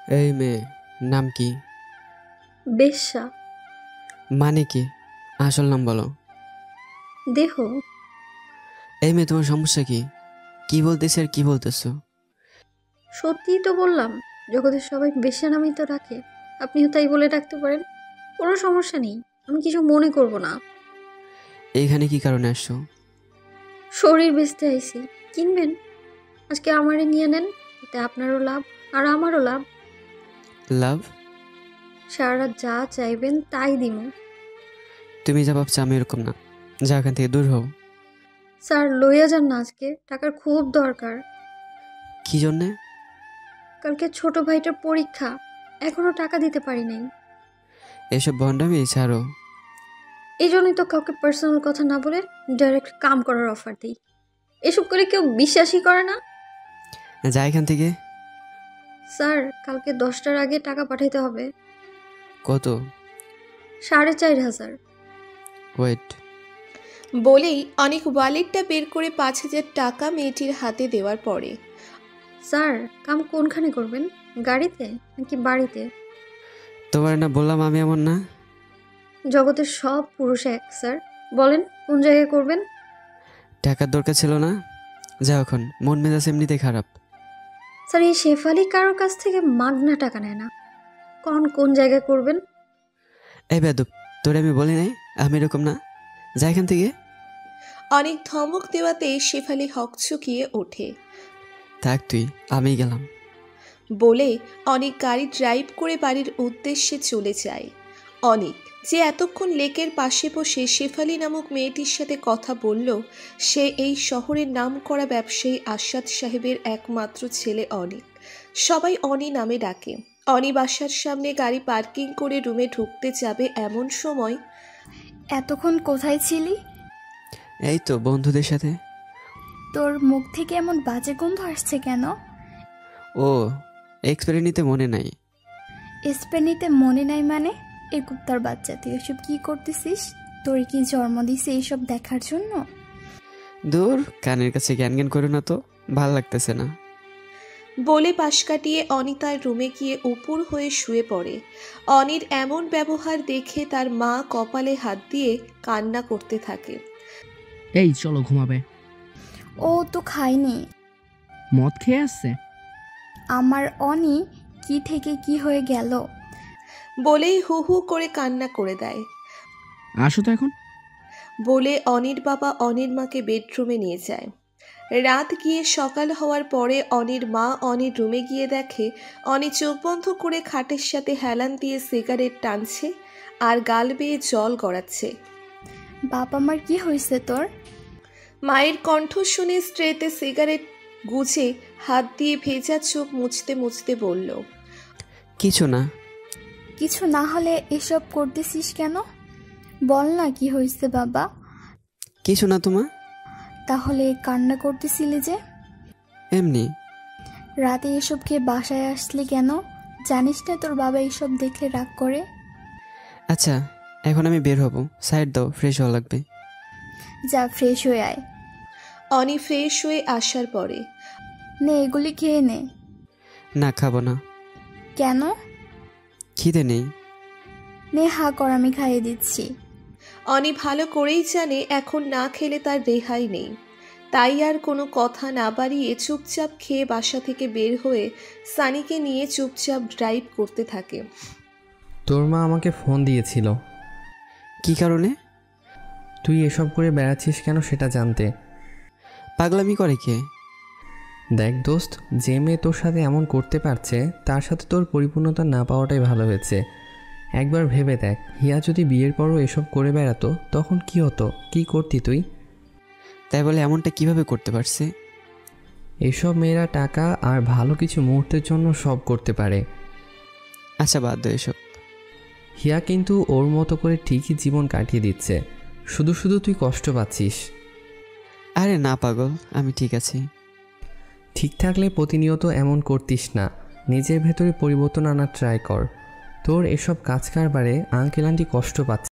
এই মেয়ে নাম কি? বেশ্যা। মানে কি? আসল নাম বলো। দেহ। এই মেয়ে তোমার সমস্যা কি? কি বলতেছে আর কি বলতেছো? সত্যিই তো বললাম, জগতের সবাই বেশ্যা নামেই তো ডাকে। আপনিও তাই বলে ডাকতে পারেন, কোনো সমস্যা নেই। আমি কিছু মনে করব না। এইখানে কি কারণে আসছো? শরীর বেচতে আইছি। কিনবেন? আজকে আমারে নিয়ে নেন, এতে আপনারও লাভ আর আমারও লাভ। লাভ? সারা রাত যা চাইবেন তাই দিমু। তুমি যা ভাবছো আমি এরকম না। যা এখান থেকে দূর হও। স্যার লইয়া যান না, আজকে টাকার খুব দরকার। কি জন্যে? কালকে ছোট ভাইটার পরীক্ষা, এখনো টাকা দিতে পারি নাই। এসব ভণ্ডামি ছাড়ো। এই জন্যই তো কাউকে পার্সোনাল কথা না বলে ডাইরেক্ট কাম করার অফার দিই। এসব করে কেউ বিশ্বাসই করে না। যা এখান থেকে। স্যার কালকে 10টার আগে টাকা পাঠাইতে হবে। কত? 4,500। ওয়েট। বলেই অনেক ওয়ালেটটা বের করে 5,000 টাকা মেয়েটির হাতে দেওয়ার পরে স্যার কাম কোনখানে করবেন? গাড়িতে নাকি বাড়িতে? তোমার না বললাম আমি এমন না। জগতের সব পুরুষ এক স্যার। বলেন কোন জায়গায় করবেন? টাকার দরকার ছিল না। যাও এখন, মন মেজাজ এমনিতে খারাপ। স্যার এই শেফালি কারোর কাছ থেকে মাগনা টাকা নেয় না। কোন জায়গায় করবেন? এই বেদব, তোরে আমি বলি নাই আমি এরকম না। যা এখান থেকে। অনেক ধমক দেওয়াতে শেফালি হকচকিয়ে ওঠে। থাক তুই, আমি গেলাম। বলে অনেক গাড়ি ড্রাইভ করে বাড়ির উদ্দেশ্যে চলে যায়। অনেক যে এতক্ষণ লেকের পাশে বসে শেফালি নামক মেয়েটির সাথে কথা বলল, সে এই শহরের নামকরা ব্যবসায়ী আসাদ সাহেবের একমাত্র ছেলে অনিক। সবাই অনি নামে ডাকে। অনি বাসার সামনে গাড়ি পার্কিং করে রুমে ঢুকতে যাবে এমন সময় এতক্ষণ কোথায় ছিলি? এই তো বন্ধুদের সাথে। তোর মুখ থেকে এমন বাজে গন্ধ আসছে কেন? ও, এক্সপায়ারি নিতে মনে নাই। স্পেনিতে মনে নাই মানে? এ কুত্তার বাচ্চা, তুই এসব কি করতেছিস? তোর কি জন্ম দিছে এইসব দেখার জন্য? দূর, কানের কাছে জ্ঞান জ্ঞান করো না তো, ভাল লাগতেছে না। বলে পাশ কাটিয়ে অনি তার রুমে গিয়ে উপুর হয়ে শুয়ে পড়ে। অনির এমন ব্যবহার দেখে তার মা কপালে হাত দিয়ে কান্না করতে থাকে। এই চলো ঘুমাবে। ও তো খায়নি। মদ খেয়ে আসছে। আমার অনি কি থেকে কি হয়ে গেল? বলেই হু হু করে কান্না করে দেয়। আসো তো এখন। বলে অনির বাবা অনির মাকে বেডরুমে নিয়ে যায়। রাত গিয়ে সকাল হওয়ার পরে অনির মা অনির রুমে গিয়ে দেখে অনি চোখ বন্ধ করে খাটের সাথে হেলান দিয়ে সিগারেট টানছে আর গাল বেয়ে জল গড়াচ্ছে। বাবা মার কি হয়েছে তোর? মায়ের কণ্ঠ শুনে স্ট্রেতে সিগারেট গুজে হাত দিয়ে ভেজা চোখ মুছতে মুছতে বলল, কিছু না। কিছু না হলে এসব করতেছিস কেন? বল না কি হয়েছে বাবা। কিছু না তোমা। তাহলে কান্না করতেছিলি যে? এমনি। রাতে এসব খেয়ে বাসায় আসলি কেন? জানিস না তোর বাবা এইসব দেখলে রাগ করে? আচ্ছা, এখন আমি বের হব, সাইড দাও, ফ্রেশ হওয়া লাগবে। যা ফ্রেশ হয়ে আয়। অনি ফ্রেশ হয়ে আসার পরে নে এগুলি খেয়ে নে। না, খাবো না। কেন? খিদে নেই। নে হা কর, আমি খাইয়ে দিচ্ছি। অনি ভালো করেই জানে এখন না খেলে তার রেহাই নেই, তাই আর কোনো কথা না বাড়িয়ে চুপচাপ খেয়ে বাসা থেকে বের হয়ে সানিকে নিয়ে চুপচাপ ড্রাইভ করতে থাকে। তোর মা আমাকে ফোন দিয়েছিল। কি কারণে? তুই এসব করে বেড়াচ্ছিস কেন সেটা জানতে। পাগলামি করে কে? দেখ দোস্ত, যে মেয়ে তোর সাথে এমন করতে পারছে তার সাথে তোর পরিপূর্ণতা না পাওয়াটাই ভালো হয়েছে। একবার ভেবে দেখ, হিয়া যদি বিয়ের পরও এসব করে বেড়াতো তখন কি হতো? কি করতি তুই? তাই বলে এমনটা কিভাবে করতে পারছে? এসব মেয়েরা টাকা আর ভালো কিছু মুহূর্তের জন্য সব করতে পারে। আচ্ছা বাদ দাও এসব। হিয়া কিন্তু ওর মতো করে ঠিকই জীবন কাটিয়ে দিচ্ছে, শুধু শুধু তুই কষ্ট পাচ্ছিস। আরে না পাগল, আমি ঠিক আছি। ঠিক থাকলে প্রতিনিয়ত এমন করতিস না, নিজের ভেতরে পরিবর্তন আনার ট্রাই কর। তোর এসব কাজ কারবারে আঙ্কেল আন্টি কষ্ট পাচ্ছে।